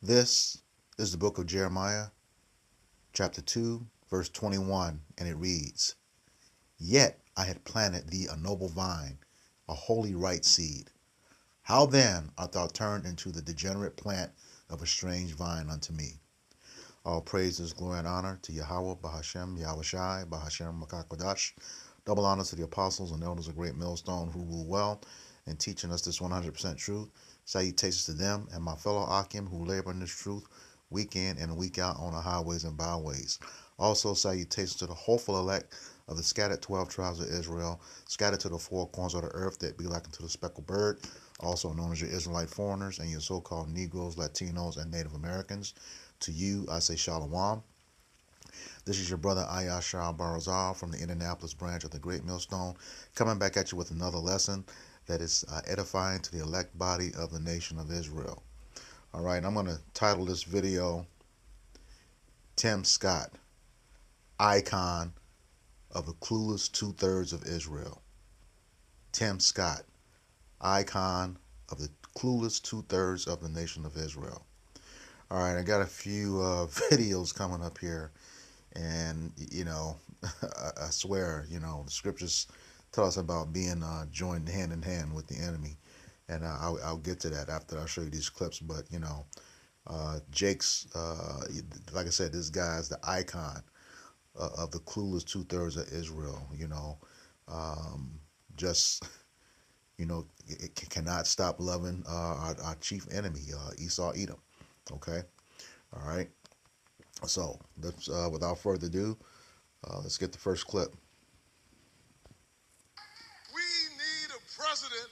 This is the book of Jeremiah, chapter 2, verse 21, and it reads, Yet I had planted thee a noble vine, a holy right seed. How then art thou turned into the degenerate plant of a strange vine unto me? All praises, glory, and honor to Yahweh, Bahashem, Yahushai, Bahashem, Makakodash. Double honor to the apostles and elders of Great Millstone who rule well in teaching us this 100% truth. Salutations to them and my fellow Akim who labor in this truth week in and week out on the highways and byways. Also, salutations to the hopeful elect of the scattered 12 tribes of Israel, scattered to the four corners of the earth that be like unto the speckled bird, also known as your Israelite foreigners and your so-called Negroes, Latinos, and Native Americans. To you, I say Shalom. This is your brother Ayashar Barazal from the Indianapolis branch of the Great Millstone, coming back at you with another lesson that is edifying to the elect body of the nation of Israel. All right, I'm going to title this video, Tim Scott, Icon of the Clueless Two-Thirds of Israel. Tim Scott, Icon of the Clueless Two-Thirds of the nation of Israel. All right, I got a few videos coming up here, and, I swear, the scriptures tell us about being joined hand in hand with the enemy, and I'll get to that after I show you these clips. But Jake's like I said, this guy's the icon of the clueless two-thirds of Israel. Just cannot stop loving our chief enemy, Esau Edom. Okay, all right. So let's without further ado, let's get the first clip. President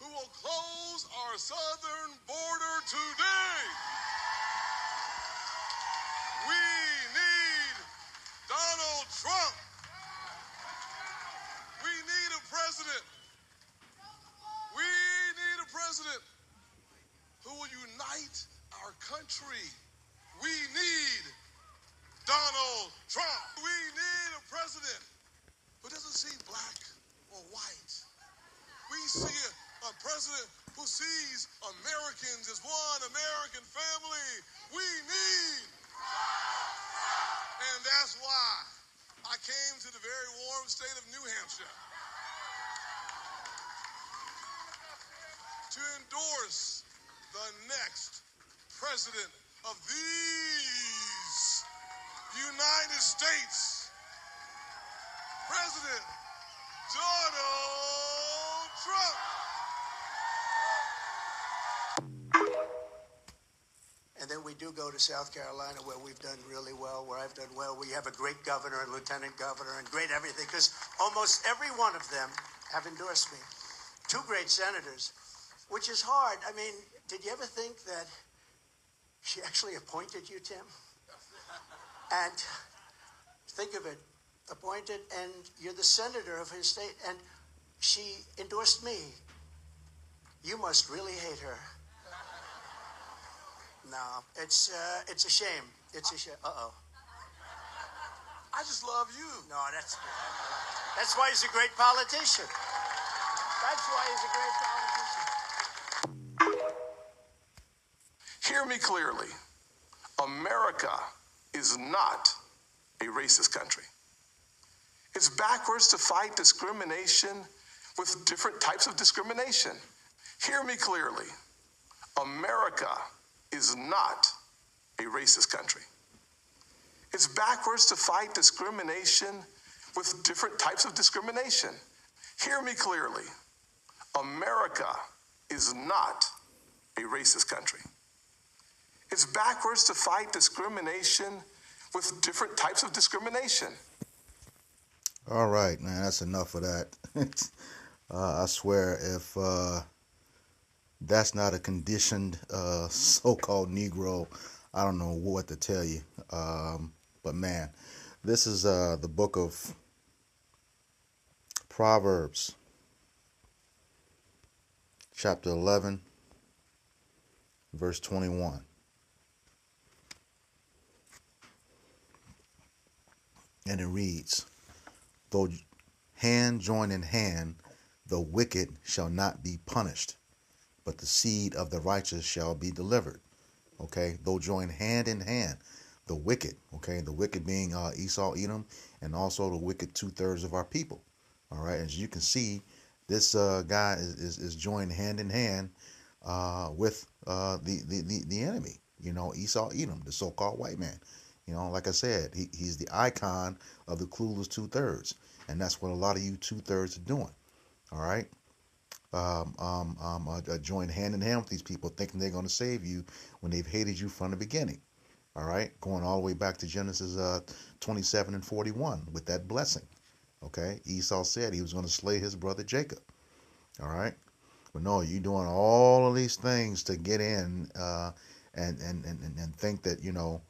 who will close our southern border today. We need Donald Trump. We need a president. We need a president who will unite our country. We need Donald Trump. We need a president who doesn't see black or white. We see a president who sees Americans as one American family. We need. And that's why I came to the very warm state of New Hampshire to endorse the next president of these United States, President Donald Trump. And then we do go to South Carolina, where we've done really well, where I've done well. We have a great governor and lieutenant governor and great everything, because almost every one of them have endorsed me. Two great senators, which is hard. I mean, did you ever think that she actually appointed you, Tim? And think of it, appointed, and you're the senator of his state, and she endorsed me. You must really hate her. No, it's a shame. It's a shame. Uh-oh. I just love you. No, that's why he's a great politician. That's why he's a great politician. Hear me clearly. America is not a racist country. It's backwards to fight discrimination with different types of discrimination. Hear me clearly. America is not a racist country. It's backwards to fight discrimination with different types of discrimination. Hear me clearly. America is not a racist country. It's backwards to fight discrimination with different types of discrimination. All right, man, that's enough of that. I swear, if that's not a conditioned so-called Negro, I don't know what to tell you. But man, this is the book of Proverbs, chapter 11, verse 21. And it reads, Though hand join in hand, the wicked shall not be punished, but the seed of the righteous shall be delivered. Okay, they'll join hand in hand. The wicked, okay, the wicked being Esau, Edom, and also the wicked 2/3 of our people. All right, as you can see, this guy is joined hand in hand with the enemy. You know, Esau, Edom, the so-called white man. You know, like I said, he's the icon of the clueless 2/3, and that's what a lot of you 2/3 are doing. All right, join hand in hand with these people, thinking they're going to save you when they've hated you from the beginning. All right, going all the way back to Genesis 27 and 41 with that blessing. Okay, Esau said he was going to slay his brother Jacob. All right, but no, you're doing all of these things to get in and think that, you know,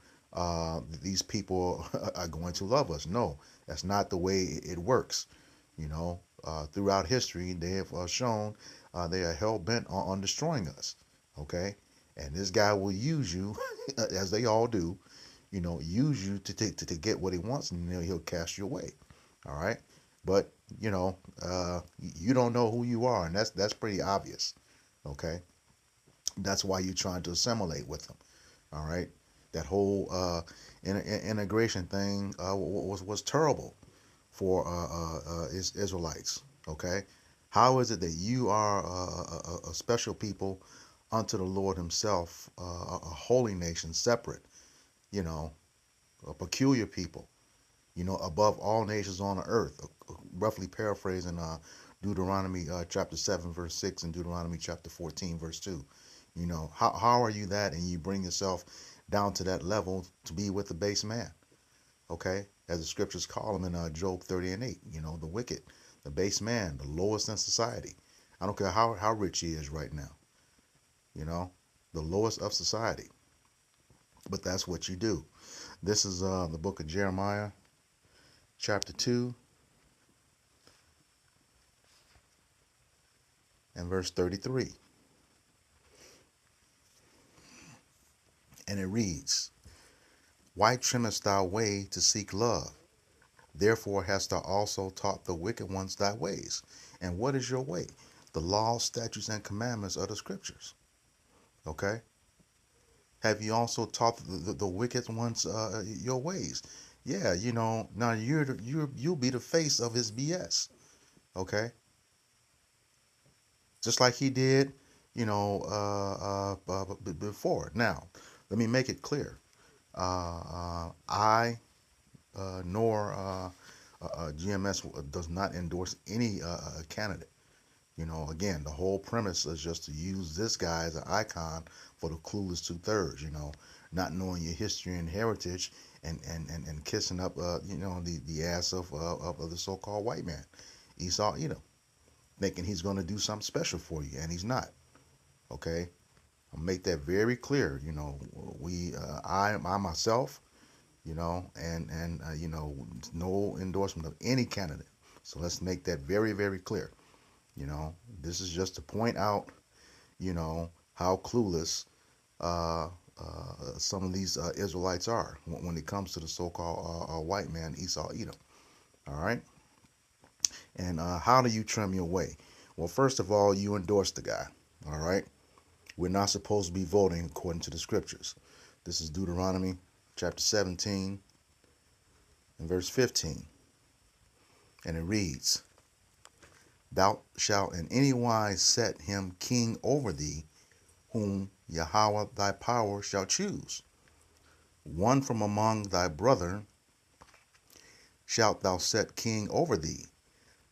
these people are going to love us. No, that's not the way it works. You know, throughout history, they have shown they are hell bent on destroying us. Okay, and this guy will use you, as they all do. You know, use you to get what he wants, and he'll cast you away. All right, but you know, you don't know who you are, and that's pretty obvious. Okay, that's why you're trying to assimilate with them. All right, that whole integration thing was terrible for Israelites. Okay, how is it that you are a special people unto the Lord Himself, a holy nation, separate, you know, a peculiar people, you know, above all nations on the earth? Roughly paraphrasing Deuteronomy chapter 7 verse 6 and Deuteronomy chapter 14 verse 2. You know, how are you that, and you bring yourself down to that level to be with the base man? Okay, as the scriptures call him in Job 30 and 8. You know, the wicked, the base man, the lowest in society. I don't care how rich he is right now. You know, the lowest of society. But that's what you do. This is the book of Jeremiah, chapter 2 and verse 33. And it reads, why trimmest thou way to seek love? Therefore hast thou also taught the wicked ones thy ways. And what is your way? The law, statutes, and commandments of the scriptures. Okay? Have you also taught the wicked ones your ways? Yeah, you know, now you'll be the face of his BS. Okay? Just like he did, you know, before. Now, let me make it clear. I nor GMS does not endorse any candidate. You know, again, the whole premise is just to use this guy as an icon for the clueless 2/3. You know, not knowing your history and heritage, and kissing up, you know, the ass of the so-called white man, Esau Edom, thinking he's going to do something special for you, and he's not. Okay, I'll make that very clear. You know, I myself, you know, and you know, no endorsement of any candidate. So let's make that very, very clear. You know, this is just to point out, you know, how clueless some of these Israelites are when it comes to the so-called white man, Esau Edom. All right. And how do you trim your way? Well, first of all, you endorse the guy. All right. We're not supposed to be voting according to the scriptures. This is Deuteronomy chapter 17 and verse 15. And it reads, thou shalt in any wise set him king over thee, whom Yahweh thy power shall choose. One from among thy brethren shalt thou set king over thee.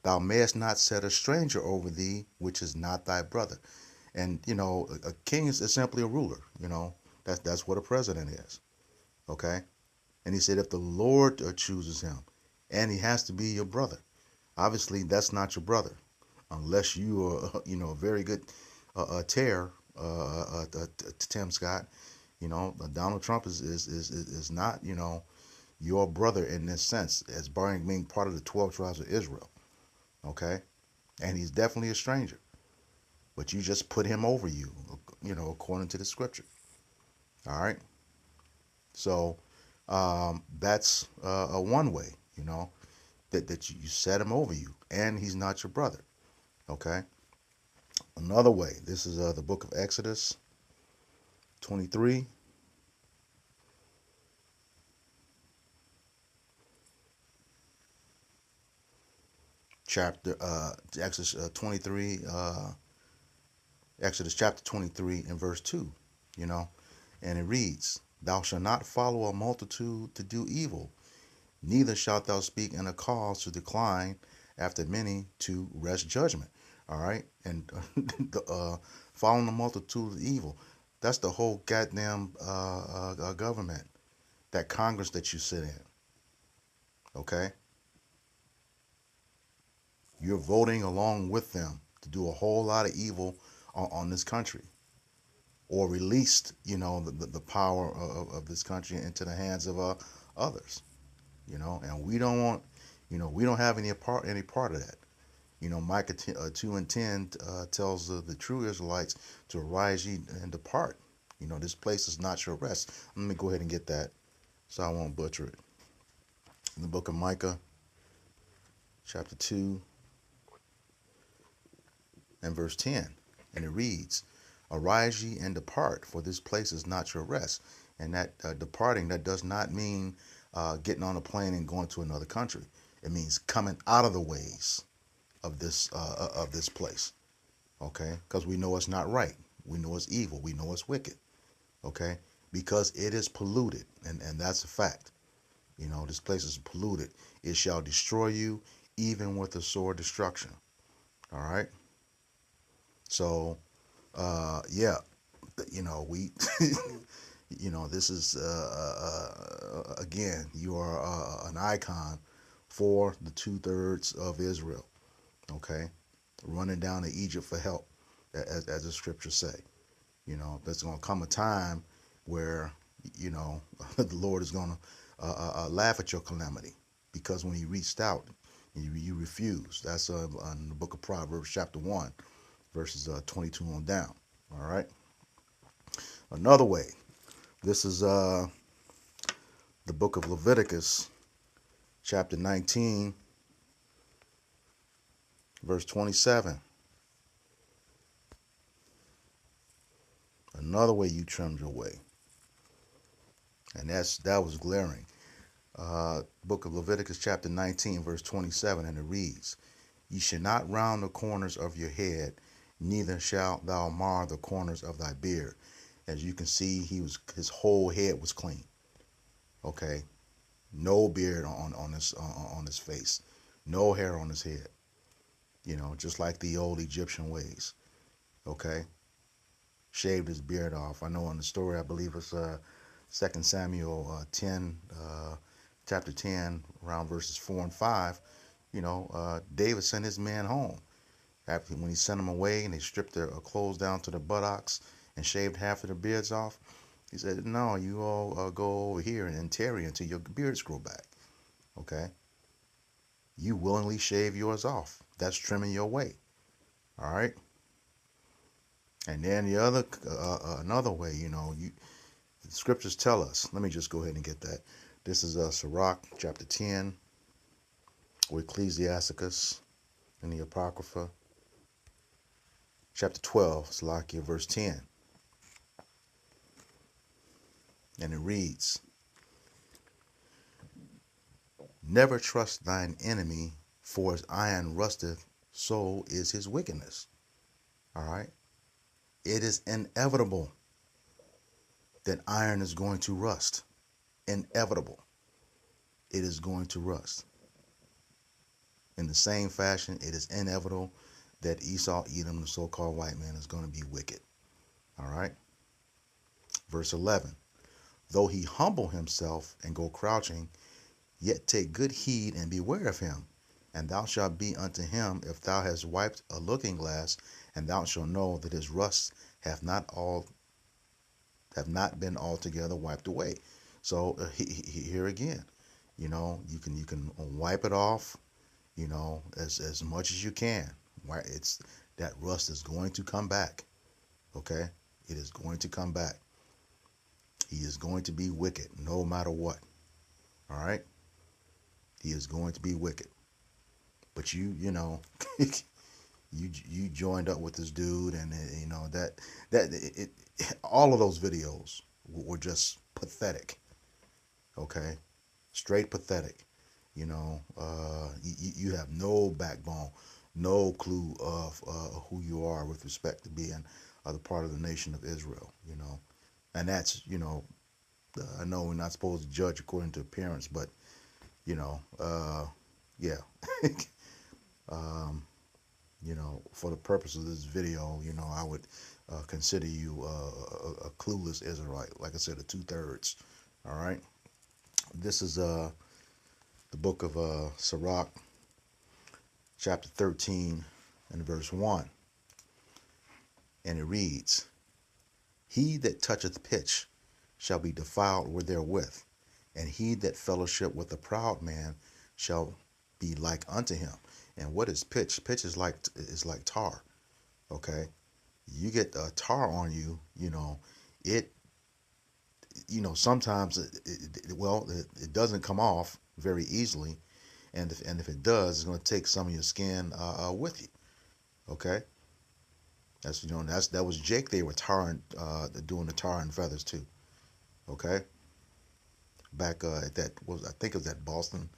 Thou mayest not set a stranger over thee, which is not thy brother. And, you know, a king is simply a ruler. You know, that's what a president is. Okay? And he said, if the Lord chooses him, and he has to be your brother. Obviously, that's not your brother, unless you are, you know, a very good tear, Tim Scott. You know, Donald Trump is not, you know, your brother in this sense, as being part of the 12 tribes of Israel. Okay, and he's definitely a stranger, but you just put him over you, you know, according to the scripture. All right, so that's a one way, you know, that you set him over you, and he's not your brother. Okay, another way. This is the book of Exodus 23 chapter Exodus 23, Exodus chapter 23 and verse 2, you know, and it reads, "Thou shalt not follow a multitude to do evil, neither shalt thou speak in a cause to decline after many to wrest judgment." All right, and following the multitude of evil, that's the whole goddamn government, that Congress that you sit in. Okay, you're voting along with them to do a whole lot of evil on this country, or released, the power of this country into the hands of others. And we don't want, we don't have any part of that. Micah 2 and 10 tells the true Israelites to arise ye and depart. This place is not your rest. Let me go ahead and get that so I won't butcher it. In the book of Micah, chapter 2 and verse 10, and it reads, "Arise ye and depart, for this place is not your rest." And that departing, that does not mean getting on a plane and going to another country. It means coming out of the ways of this place. Okay, because we know it's not right. We know it's evil. We know it's wicked. Okay, because it is polluted, and that's a fact. This place is polluted. It shall destroy you, even with a sore destruction. All right. So, yeah, we, this is again, you are an icon for the 2/3 of Israel. Okay, running down to Egypt for help, as the scriptures say. There's going to come a time where, the Lord is going to laugh at your calamity, because when He reached out, you refused. That's in the book of Proverbs, chapter 1, verses 22 on down. All right. Another way. This is the book of Leviticus, chapter 19, verse 27. Another way you trimmed your way. And that was glaring. Book of Leviticus chapter 19, verse 27, and it reads, "Ye shall not round the corners of your head, neither shalt thou mar the corners of thy beard." As you can see, his whole head was clean. Okay, no beard on his face, no hair on his head. Just like the old Egyptian ways. Okay, shaved his beard off. I know in the story, I believe it's 2 Samuel 10, chapter 10, around verses 4 and 5. David sent his men home. When he sent them away and they stripped their clothes down to the buttocks and shaved half of their beards off, he said, "No, you all go over here and tarry until your beards grow back." Okay? You willingly shave yours off. That's trimming your way. All right? And then the other, another way, the scriptures tell us. Let me just go ahead and get that. This is Sirach, chapter 10, or Ecclesiasticus in the Apocrypha, chapter 12, Salakia, verse 10. And it reads, "Never trust thine enemy, for as iron rusteth, so is his wickedness." All right? It is inevitable that iron is going to rust. Inevitable. It is going to rust. In the same fashion, it is inevitable that Esau, Edom, the so-called white man, is going to be wicked. All right? Verse 11. "Though he humble himself and go crouching, yet take good heed and beware of him. And thou shalt be unto him if thou hast wiped a looking glass, and thou shalt know that his rust have not been altogether wiped away." So here again, you can wipe it off, as much as you can. It's that rust is going to come back. Okay, it is going to come back. He is going to be wicked no matter what. All right, he is going to be wicked. But you you joined up with this dude, and all of those videos were just pathetic. Okay, straight pathetic. You have no backbone, no clue of who you are with respect to being the part of the nation of Israel. And that's, I know we're not supposed to judge according to appearance, but, you know, uh, yeah. um, for the purpose of this video, I would consider you a clueless Israelite. Like I said, a two-thirds. All right. This is the book of Sirach, chapter 13, and verse 1. And it reads, He that toucheth pitch shall be defiled therewith, and he that fellowship with a proud man shall be like unto him. And what is pitch? Pitch is like tar. Okay, you get tar on you. It. Sometimes it doesn't come off very easily, and if it does, it's going to take some of your skin with you. Okay, that was Jake. They were tarring, doing the tar and feathers too. Okay, back at that was I think it was that Boston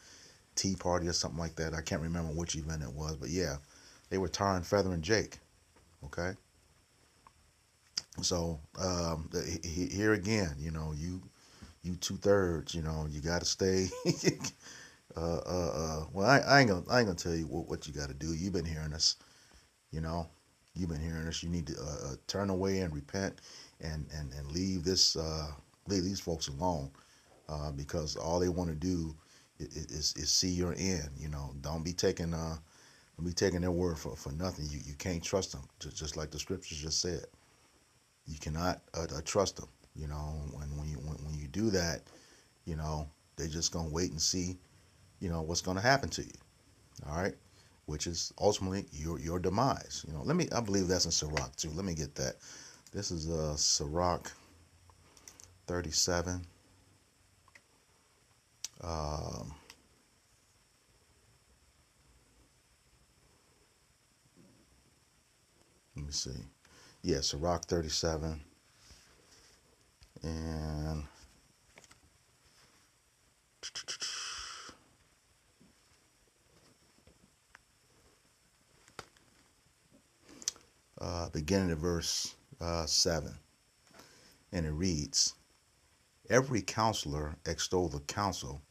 Tea Party or something like that. I can't remember which event it was, but yeah, they were tarring, feathering Jake. Okay, so here again, you two-thirds, you got to stay. Well, I ain't gonna tell you what you got to do. You've been hearing us, you know, you've been hearing us. You need to turn away and repent, and leave these folks alone, because all they want to do is see your end. Don't be taking their word for nothing. You can't trust them. Just like the scriptures just said, you cannot trust them. When you do that, they're just gonna wait and see, what's gonna happen to you. All right, which is ultimately your demise. I believe that's in Sirach too. Let me get that. This is Sirach 37. Um, let me see. Yeah, Sirach 37, and beginning at verse 7, and it reads, Every counselor extolleth counsel,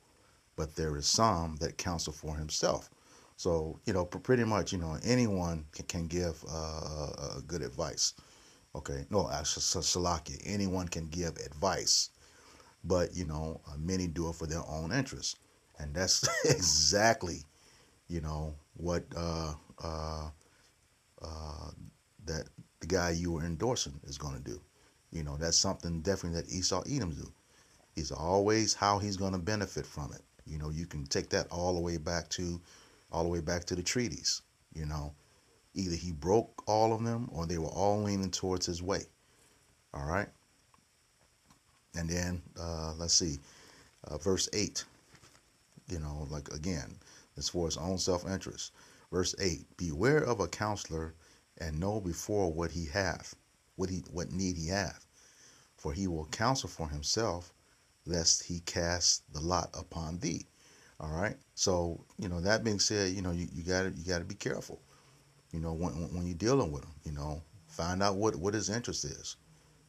but there is some that counsel for himself. So, pretty much, anyone can give good advice. Okay, no, Salakia, anyone can give advice, but, many do it for their own interest. And that's exactly, what uh, that the guy you were endorsing is going to do. That's something definitely that Esau Edom do. Is always how he's going to benefit from it. You can take that all the way back to the treaties. Either he broke all of them or they were all leaning towards his way. All right. And then let's see, verse 8. Like again, it's for his own self-interest. Verse 8: Beware of a counselor, and know before what he hath, what need he hath, for he will counsel for himself, lest he cast the lot upon thee. All right. So that being said, you gotta be careful. When you're dealing with him, find out what his interest is.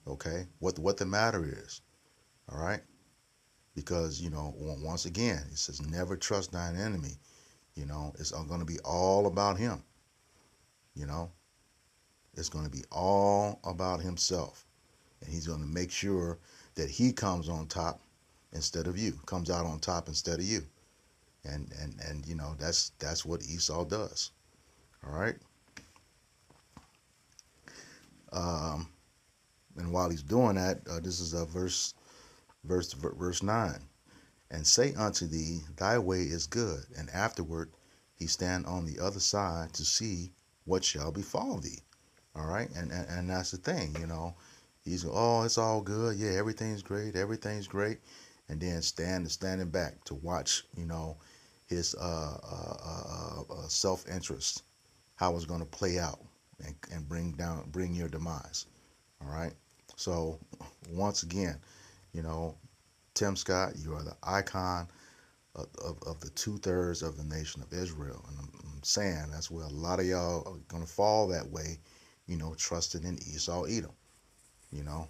Okay. What the matter is. All right. Because once again, it says never trust thine enemy. It's going to be all about him. You know, it's going to be all about himself, and he's going to make sure that he comes on top instead of you, comes out on top instead of you. And that's what Esau does. All right. Um, and while he's doing that, this is a verse 9. And say unto thee, thy way is good, and afterward he stand on the other side to see what shall befall thee. All right. And that's the thing. He's, oh, it's all good. Yeah, everything's great. Everything's great. And then standing back to watch, his self-interest, how it's going to play out, and bring your demise. All right. So once again, Tim Scott, you are the icon of the 2/3 of the nation of Israel. And I'm saying that's where a lot of y'all are gonna fall that way, trusting in Esau Edom. You know,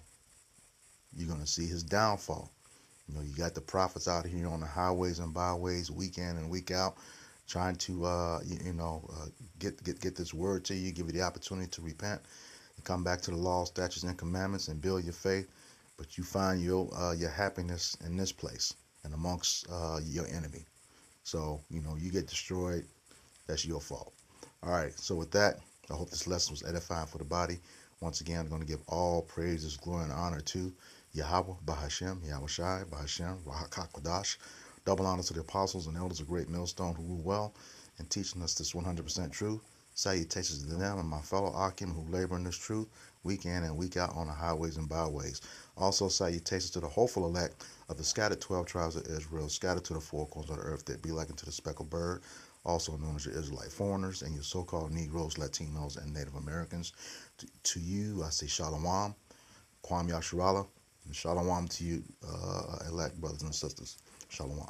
you're gonna see his downfall. You got the prophets out here on the highways and byways, week in and week out, trying to get this word to you, give you the opportunity to repent and come back to the law, statutes, and commandments, and build your faith. But you find your happiness in this place and amongst your enemy. So you get destroyed. That's your fault. All right. So with that, I hope this lesson was edifying for the body. Once again, I'm going to give all praises, glory, and honor to Yahweh, Bahashem, Yahweh Shai, Bahashem, Rahakakwadash. Double honor to the apostles and elders of Great Millstone who rule well and teaching us this 100% truth. Salutations to them and my fellow Akim who labor in this truth week in and week out on the highways and byways. Also, salutations to the hopeful elect of the scattered 12 tribes of Israel, scattered to the four corners of the earth that be like unto the speckled bird, also known as your Israelite foreigners and your so-called Negroes, Latinos, and Native Americans. To you, I say Shalom, Kwam Yasharala, and Shalom to you, elect brothers and sisters. Shalom.